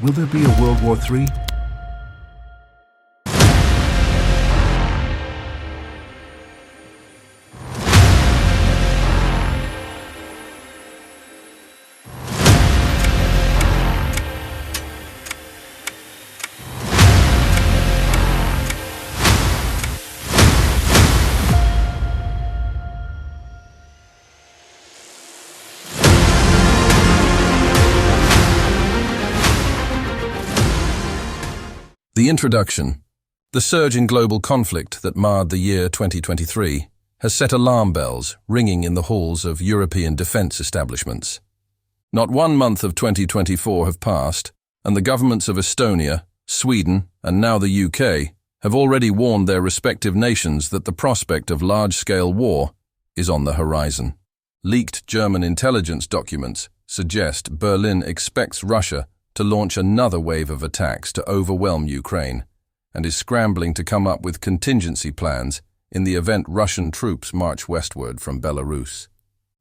Will there be a World War III? The introduction. The surge in global conflict that marred the year 2023 has set alarm bells ringing in the halls of European defense establishments. Not 1 month of 2024 have passed, and the governments of Estonia, Sweden, and now the UK have already warned their respective nations that the prospect of large-scale war is on the horizon. Leaked German intelligence documents suggest Berlin expects Russia to launch another wave of attacks to overwhelm Ukraine, and is scrambling to come up with contingency plans in the event Russian troops march westward from Belarus.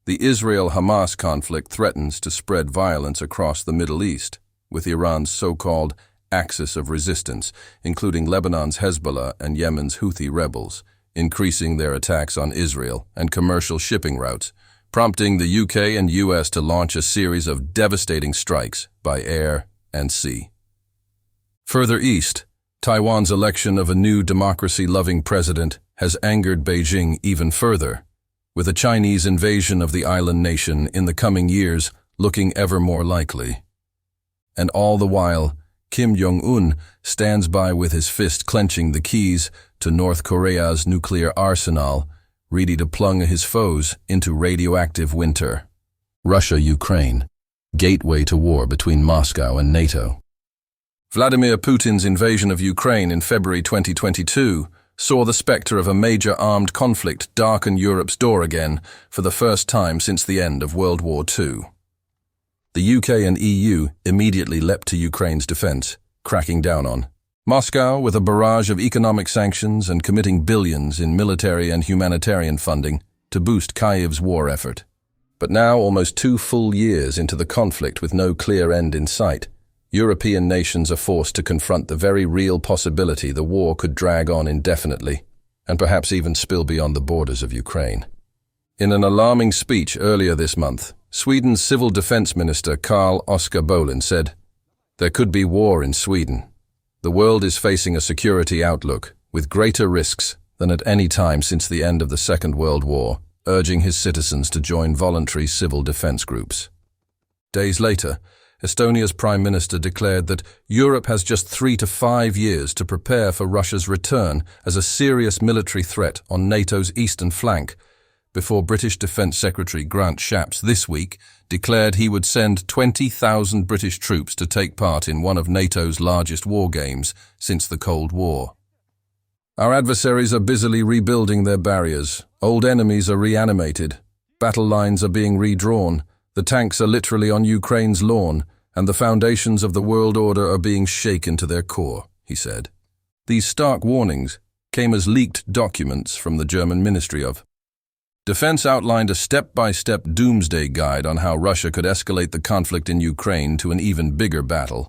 The Israel-Hamas conflict threatens to spread violence across the Middle East, with Iran's so-called axis of resistance, including Lebanon's Hezbollah and Yemen's Houthi rebels, increasing their attacks on Israel and commercial shipping routes, prompting the UK and US to launch a series of devastating strikes by air and sea. Further east, Taiwan's election of a new democracy-loving president has angered Beijing even further, with a Chinese invasion of the island nation in the coming years looking ever more likely. And all the while, Kim Jong-un stands by with his fist clenching the keys to North Korea's nuclear arsenal, ready to plunge his foes into radioactive winter. Russia-Ukraine, gateway to war between Moscow and NATO. Vladimir Putin's invasion of Ukraine in February 2022 saw the specter of a major armed conflict darken Europe's door again for the first time since the end of World War II. The UK and EU immediately leapt to Ukraine's defense, cracking down on Moscow with a barrage of economic sanctions and committing billions in military and humanitarian funding to boost Kyiv's war effort. But now, almost 2 full years into the conflict with no clear end in sight, European nations are forced to confront the very real possibility the war could drag on indefinitely, and perhaps even spill beyond the borders of Ukraine. In an alarming speech earlier this month, Sweden's Civil Defense Minister Carl Oskar Bolin said, "There could be war in Sweden. The world is facing a security outlook with greater risks than at any time since the end of the Second World War," urging his citizens to join voluntary civil defense groups. Days later, Estonia's Prime Minister declared that Europe has just 3 to 5 years to prepare for Russia's return as a serious military threat on NATO's eastern flank, before British Defence Secretary Grant Shapps this week declared he would send 20,000 British troops to take part in one of NATO's largest war games since the Cold War. Our adversaries are busily rebuilding their barriers, old enemies are reanimated, battle lines are being redrawn, the tanks are literally on Ukraine's lawn, and the foundations of the world order are being shaken to their core, he said. These stark warnings came as leaked documents from the German Ministry of Defense outlined a step-by-step doomsday guide on how Russia could escalate the conflict in Ukraine to an even bigger battle.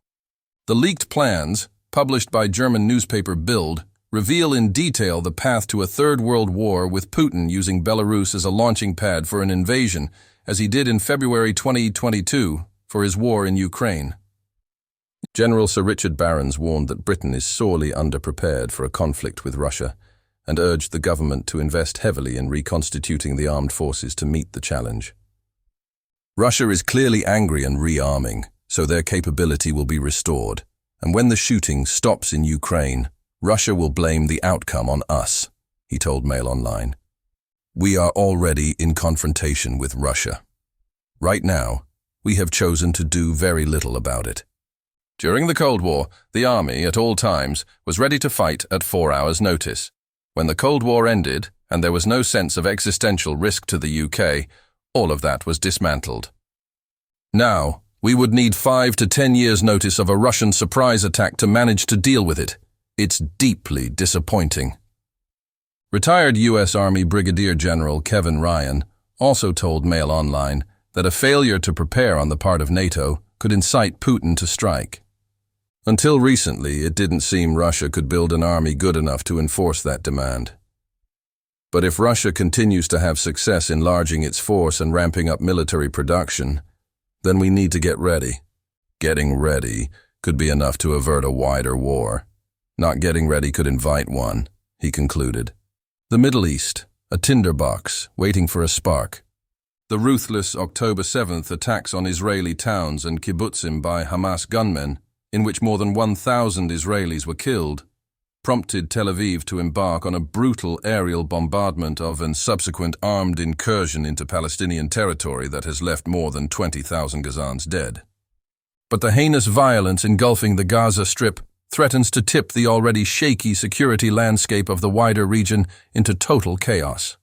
The leaked plans, published by German newspaper Bild, reveal in detail the path to a third world war with Putin using Belarus as a launching pad for an invasion, as he did in February 2022 for his war in Ukraine. General Sir Richard Barrons warned that Britain is sorely underprepared for a conflict with Russia, and urged the government to invest heavily in reconstituting the armed forces to meet the challenge. Russia is clearly angry and rearming, so their capability will be restored, and when the shooting stops in Ukraine, Russia will blame the outcome on us, he told Mail Online. We are already in confrontation with Russia. Right now, we have chosen to do very little about it. During the Cold War, the army, at all times, was ready to fight at 4 hours' notice. When the Cold War ended, and there was no sense of existential risk to the UK, all of that was dismantled. Now, we would need 5 to 10 years' notice of a Russian surprise attack to manage to deal with it. It's deeply disappointing. Retired U.S. Army Brigadier General Kevin Ryan also told Mail Online that a failure to prepare on the part of NATO could incite Putin to strike. Until recently, it didn't seem Russia could build an army good enough to enforce that demand. But if Russia continues to have success enlarging its force and ramping up military production, then we need to get ready. Getting ready could be enough to avert a wider war. Not getting ready could invite one, he concluded. The Middle East, a tinderbox, waiting for a spark. The ruthless October 7th attacks on Israeli towns and kibbutzim by Hamas gunmen, in which more than 1,000 Israelis were killed, prompted Tel Aviv to embark on a brutal aerial bombardment of and subsequent armed incursion into Palestinian territory that has left more than 20,000 Gazans dead. But the heinous violence engulfing the Gaza Strip threatens to tip the already shaky security landscape of the wider region into total chaos.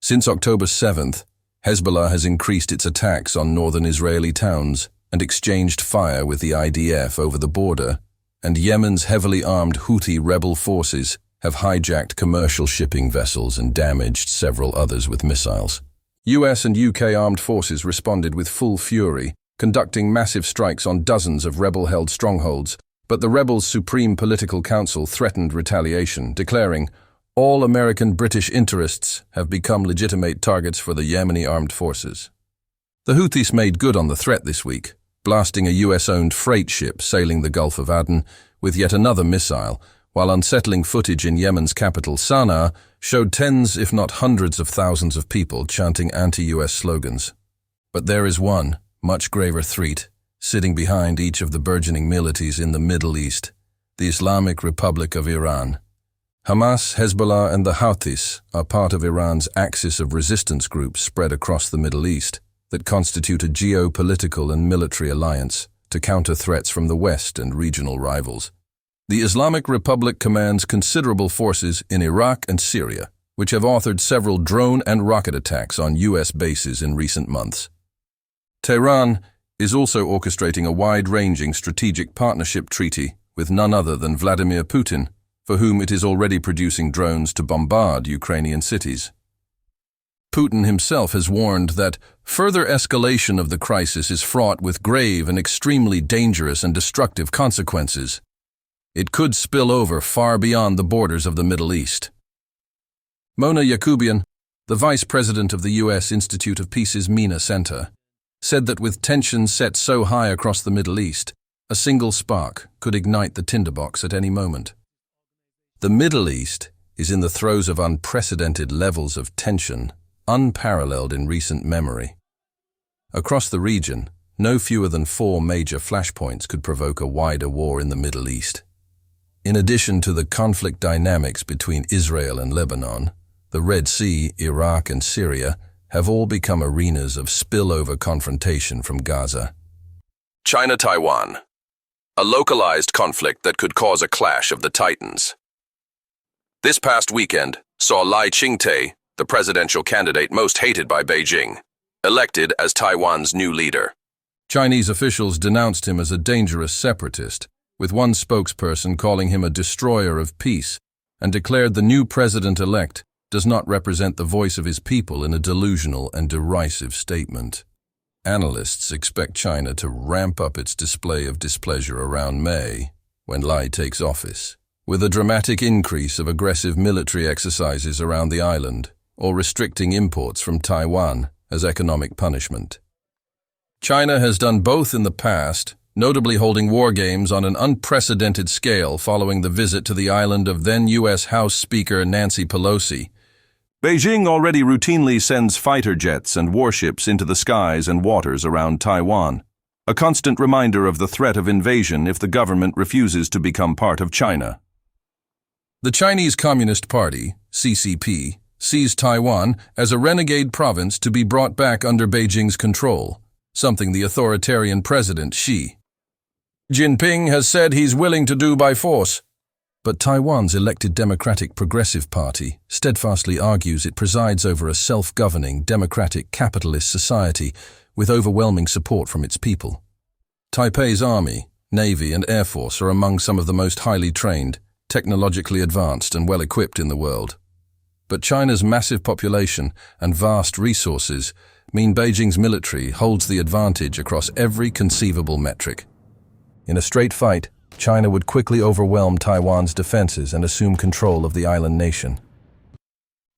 Since October 7th, Hezbollah has increased its attacks on northern Israeli towns and exchanged fire with the IDF over the border, and Yemen's heavily armed Houthi rebel forces have hijacked commercial shipping vessels and damaged several others with missiles. US and UK armed forces responded with full fury, conducting massive strikes on dozens of rebel-held strongholds, but the rebels' Supreme Political Council threatened retaliation, declaring, "All American-British interests have become legitimate targets for the Yemeni armed forces." The Houthis made good on the threat this week, blasting a US-owned freight ship sailing the Gulf of Aden with yet another missile, while unsettling footage in Yemen's capital Sana'a showed tens if not hundreds of thousands of people chanting anti-US slogans. But there is one, much graver threat, sitting behind each of the burgeoning militias in the Middle East, the Islamic Republic of Iran. Hamas, Hezbollah, and the Houthis are part of Iran's axis of resistance groups spread across the Middle East that constitute a geopolitical and military alliance to counter threats from the West and regional rivals. The Islamic Republic commands considerable forces in Iraq and Syria, which have authored several drone and rocket attacks on US bases in recent months. Tehran is also orchestrating a wide-ranging strategic partnership treaty with none other than Vladimir Putin, for whom it is already producing drones to bombard Ukrainian cities. Putin himself has warned that further escalation of the crisis is fraught with grave and extremely dangerous and destructive consequences. It could spill over far beyond the borders of the Middle East. Mona Yacoubian, the vice president of the U.S. Institute of Peace's MENA Center, said that with tensions set so high across the Middle East, a single spark could ignite the tinderbox at any moment. The Middle East is in the throes of unprecedented levels of tension, unparalleled in recent memory. Across the region, no fewer than 4 major flashpoints could provoke a wider war in the Middle East. In addition to the conflict dynamics between Israel and Lebanon, the Red Sea, Iraq, and Syria have all become arenas of spillover confrontation from Gaza. China-Taiwan, a localized conflict that could cause a clash of the titans. This past weekend saw Lai Ching-te, the presidential candidate most hated by Beijing, elected as Taiwan's new leader. Chinese officials denounced him as a dangerous separatist, with one spokesperson calling him a destroyer of peace, and declared the new president-elect does not represent the voice of his people in a delusional and derisive statement. Analysts expect China to ramp up its display of displeasure around May, when Lai takes office, with a dramatic increase of aggressive military exercises around the island, or restricting imports from Taiwan as economic punishment. China has done both in the past, notably holding war games on an unprecedented scale following the visit to the island of then U.S. House Speaker Nancy Pelosi. Beijing already routinely sends fighter jets and warships into the skies and waters around Taiwan, a constant reminder of the threat of invasion if the government refuses to become part of China. The Chinese Communist Party, CCP, sees Taiwan as a renegade province to be brought back under Beijing's control, something the authoritarian President Xi Jinping has said he's willing to do by force. But Taiwan's elected Democratic Progressive Party steadfastly argues it presides over a self-governing, democratic, capitalist society with overwhelming support from its people. Taipei's army, navy, and air force are among some of the most highly trained, technologically advanced, and well-equipped in the world. But China's massive population and vast resources mean Beijing's military holds the advantage across every conceivable metric. In a straight fight, China would quickly overwhelm Taiwan's defenses and assume control of the island nation.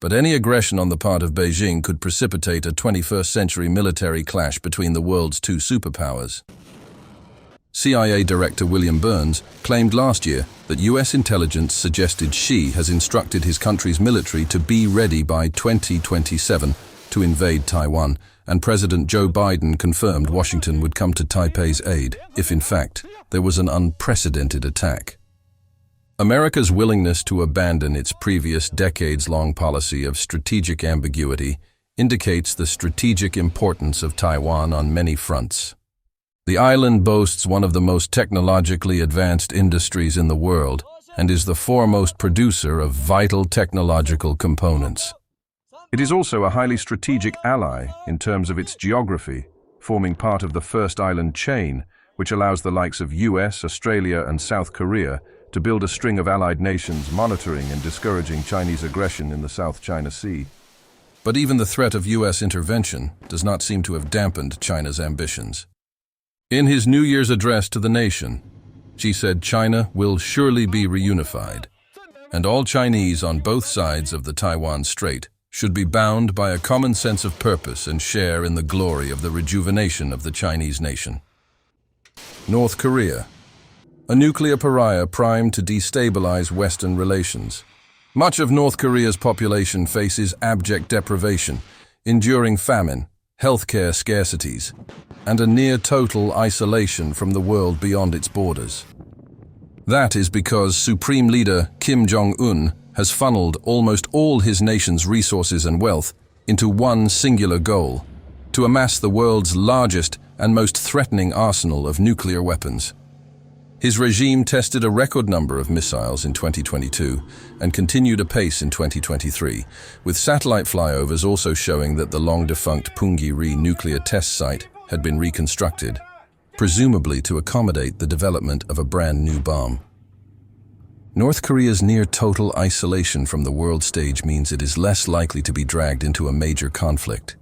But any aggression on the part of Beijing could precipitate a 21st-century military clash between the world's two superpowers. CIA Director William Burns claimed last year that U.S. intelligence suggested Xi has instructed his country's military to be ready by 2027 to invade Taiwan, and President Joe Biden confirmed Washington would come to Taipei's aid if, in fact, there was an unprecedented attack. America's willingness to abandon its previous decades-long policy of strategic ambiguity indicates the strategic importance of Taiwan on many fronts. The island boasts one of the most technologically advanced industries in the world and is the foremost producer of vital technological components. It is also a highly strategic ally in terms of its geography, forming part of the first island chain, which allows the likes of US, Australia, and South Korea to build a string of allied nations monitoring and discouraging Chinese aggression in the South China Sea. But even the threat of US intervention does not seem to have dampened China's ambitions. In his New Year's address to the nation, Xi said China will surely be reunified, and all Chinese on both sides of the Taiwan Strait should be bound by a common sense of purpose and share in the glory of the rejuvenation of the Chinese nation. North Korea, a nuclear pariah primed to destabilize Western relations. Much of North Korea's population faces abject deprivation, enduring famine, healthcare scarcities, and a near-total isolation from the world beyond its borders. That is because Supreme Leader Kim Jong-un has funneled almost all his nation's resources and wealth into one singular goal: to amass the world's largest and most threatening arsenal of nuclear weapons. His regime tested a record number of missiles in 2022 and continued apace in 2023, with satellite flyovers also showing that the long-defunct Punggye-ri nuclear test site had been reconstructed, presumably to accommodate the development of a brand new bomb. North Korea's near-total isolation from the world stage means it is less likely to be dragged into a major conflict,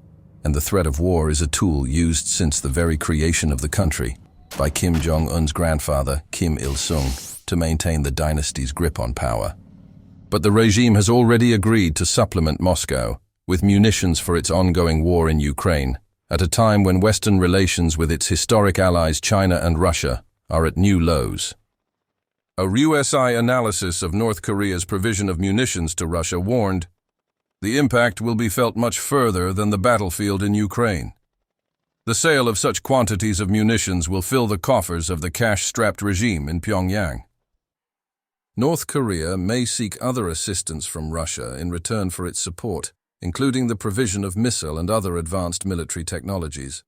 and the threat of war is a tool used since the very creation of the country by Kim Jong-un's grandfather, Kim Il-sung, to maintain the dynasty's grip on power. But the regime has already agreed to supplement Moscow with munitions for its ongoing war in Ukraine, at a time when Western relations with its historic allies China and Russia are at new lows. A USI analysis of North Korea's provision of munitions to Russia warned, "The impact will be felt much further than the battlefield in Ukraine. The sale of such quantities of munitions will fill the coffers of the cash-strapped regime in Pyongyang." North Korea may seek other assistance from Russia in return for its support, including the provision of missile and other advanced military technologies.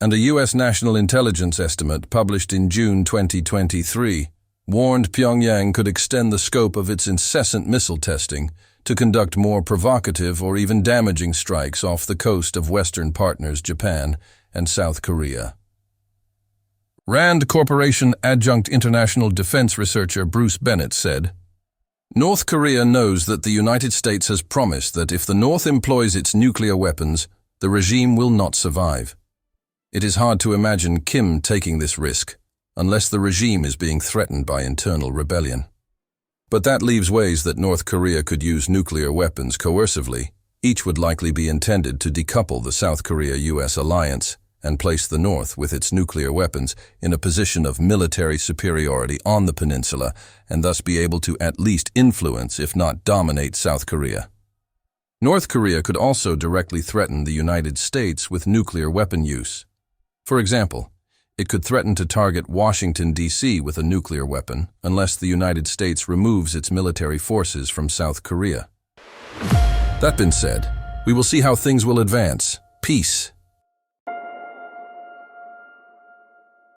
And a U.S. national intelligence estimate published in June 2023 warned Pyongyang could extend the scope of its incessant missile testing to conduct more provocative or even damaging strikes off the coast of Western partners Japan and South Korea. Rand Corporation adjunct international defense researcher Bruce Bennett said, "North Korea knows that the United States has promised that if the North employs its nuclear weapons, the regime will not survive. It is hard to imagine Kim taking this risk, unless the regime is being threatened by internal rebellion. But that leaves ways that North Korea could use nuclear weapons coercively. Each would likely be intended to decouple the South Korea-US alliance and place the North with its nuclear weapons in a position of military superiority on the peninsula and thus be able to at least influence, if not dominate, South Korea. North Korea could also directly threaten the United States with nuclear weapon use. For example, it could threaten to target Washington, D.C. with a nuclear weapon unless the United States removes its military forces from South Korea. That being said, we will see how things will advance. Peace.